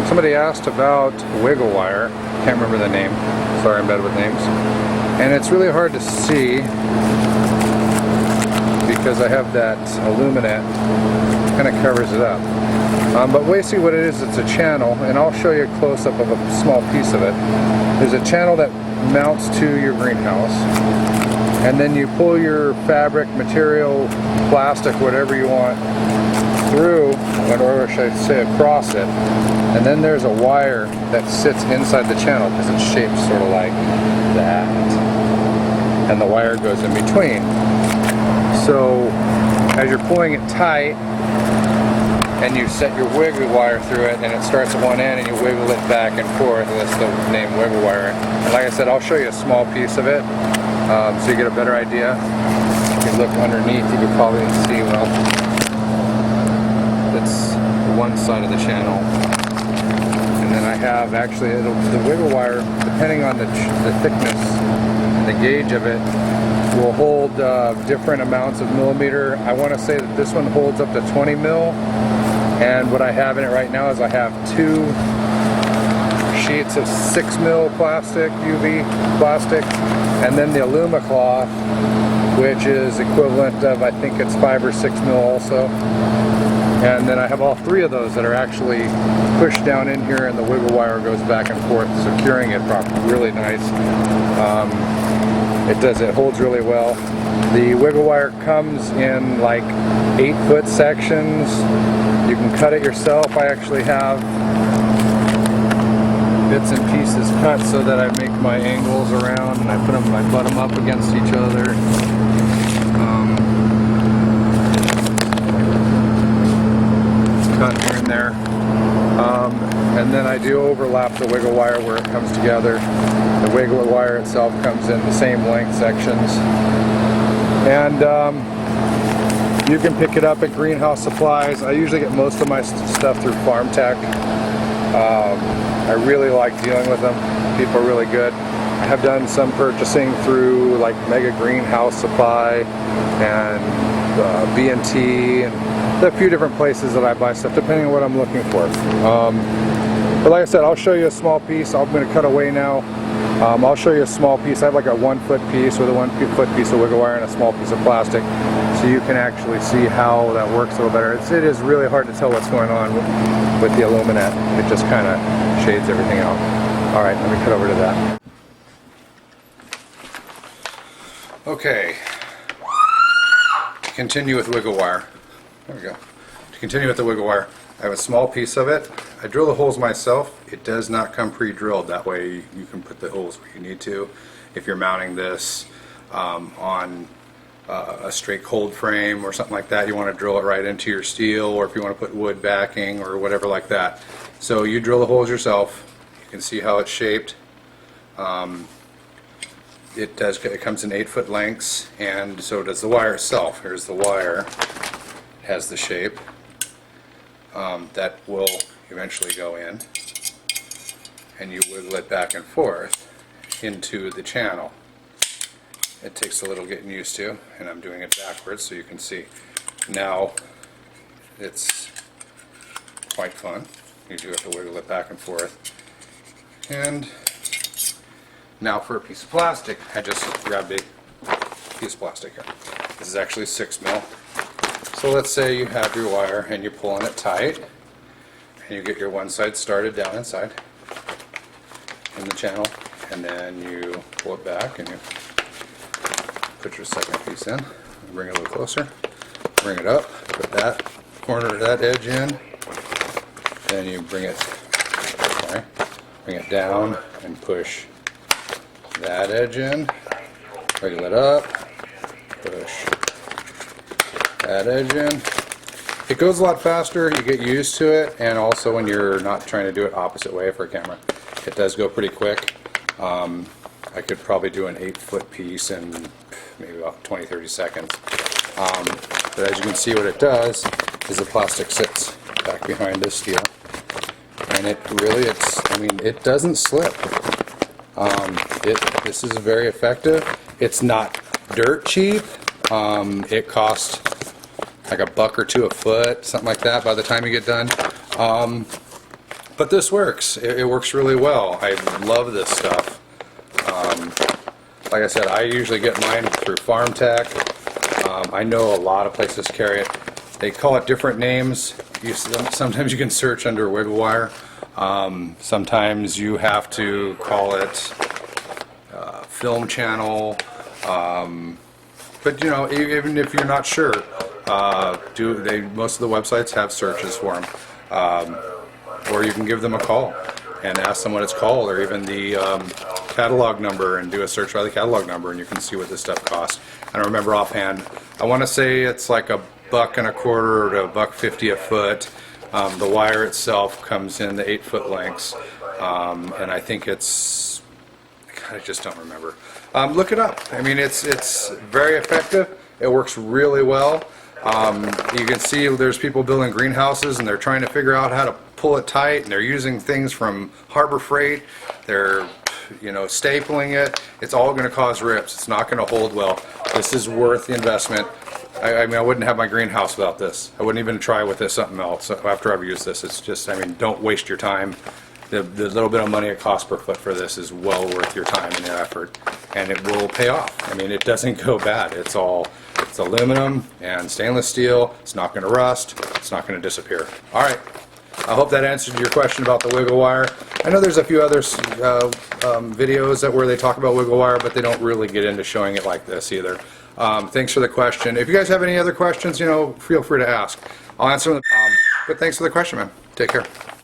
Somebody asked about wiggle wire. Can't remember the name. Sorry, I'm bad with names. And it's really hard to see because I have that aluminate kind of covers it up. But basically what it is, it's a channel, and I'll show you a close-up of a small piece of it. There's a channel that mounts to your greenhouse, and then you pull your fabric, material, plastic, whatever you want through, or should I say across it, and then there's a wire that sits inside the channel because it's shaped sort of like that, and the wire goes in between. So as you're pulling it tight and you set your wiggle wire through it, and it starts at one end and you wiggle it back and forth, and that's the name wiggle wire. And like I said, I'll show you a small piece of it so you get a better idea. If you look underneath, you can probably see, well, it's one side of the channel. And then I have actually, the wiggle wire, depending on the thickness and the gauge of it, will hold different amounts of millimeter. I want to say that this one holds up to 20 mil, and what I have in it right now is I have 2 sheets of 6 mil plastic, UV plastic, and then the Alumacloth, which is equivalent of, I think it's 5 or 6 mil also. And then I have all 3 of those that are actually pushed down in here, and the wiggle wire goes back and forth, securing it properly. Really nice. It holds really well. The wiggle wire comes in like 8-foot sections. You can cut it yourself. I actually have bits and pieces cut so that I make my angles around, and I butt them up against each other. It's cut here and there. And then I do overlap the wiggle wire where it comes together. The wiggle wire itself comes in the same length sections. And you can pick it up at Greenhouse Supplies. I usually get most of my stuff through FarmTech. I really like dealing with them. People are really good. I have done some purchasing through like Mega Greenhouse Supply and B&T, and a few different places that I buy stuff depending on what I'm looking for. But like I said, I'll show you a small piece. I'm going to cut away now. I'll show you a small piece. I have like a 1-foot piece with a 1-foot piece of wiggle wire and a small piece of plastic, so you can actually see how that works a little better. It is really hard to tell what's going on with the aluminate. It just kind of shades everything out. All right, let me cut over to that. Okay, to continue with wiggle wire. There we go. To continue with the wiggle wire, I have a small piece of it. I drill the holes myself. It does not come pre-drilled. That way you can put the holes where you need to. If you're mounting this on a straight cold frame or something like that, you want to drill it right into your steel, or if you want to put wood backing or whatever like that. So you drill the holes yourself. You can see how it's shaped. It comes in 8-foot lengths, and so does the wire itself. Here's the wire. It has the shape. That will eventually go in, and you wiggle it back and forth into the channel. It takes a little getting used to, and I'm doing it backwards so you can see. Now it's quite fun. You do have to wiggle it back and forth. And now for a piece of plastic, I just grabbed a piece of plastic here. This is actually 6 mil. So let's say you have your wire and you're pulling it tight, and you get your one side started down inside in the channel, and then you pull it back and you put your second piece in. Bring it a little closer, bring it up, put that corner of that edge in, then you bring it down and push that edge in, wiggle it up, push that edge in. It goes a lot faster, you get used to it, and also when you're not trying to do it opposite way for a camera, it does go pretty quick. I could probably do an 8-foot piece in maybe about 20-30 seconds. But as you can see, what it does is the plastic sits back behind this steel, and it doesn't slip. This is very effective. It's not dirt cheap. It costs like $1 or $2 a foot, something like that by the time you get done. But this works. It works really well. I love this stuff. Like I said, I usually get mine through FarmTech. I know a lot of places carry it. They call it different names. Sometimes you can search under Wiggle Wire. Sometimes you have to call it Film Channel. But you know, even if you're not sure, most of the websites have searches for them. Or you can give them a call and ask them what it's called, or even the catalog number, and do a search by the catalog number, and you can see what this stuff costs. I don't remember offhand. I want to say it's like $1.25 to $1.50 a foot. The wire itself comes in the 8-foot lengths, and I think it's, I just don't remember. Look it up. I mean, it's very effective. It works really well. You can see there's people building greenhouses and they're trying to figure out how to pull it tight, and they're using things from Harbor Freight. They're, you know, stapling it. It's all going to cause rips. It's not going to hold well. This is worth the investment. I mean, I wouldn't have my greenhouse without this. I wouldn't even try with this something else after I've used this. It's just, I mean, don't waste your time. The little bit of money it costs per foot for this is well worth your time and your effort, and it will pay off. I mean, it doesn't go bad. It's aluminum and stainless steel. It's not going to rust. It's not going to disappear. All right. I hope that answered your question about the Wiggle Wire. I know there's a few other videos where they talk about Wiggle Wire, but they don't really get into showing it like this either. Thanks for the question. If you guys have any other questions, you know, feel free to ask. I'll answer them. But thanks for the question, man. Take care.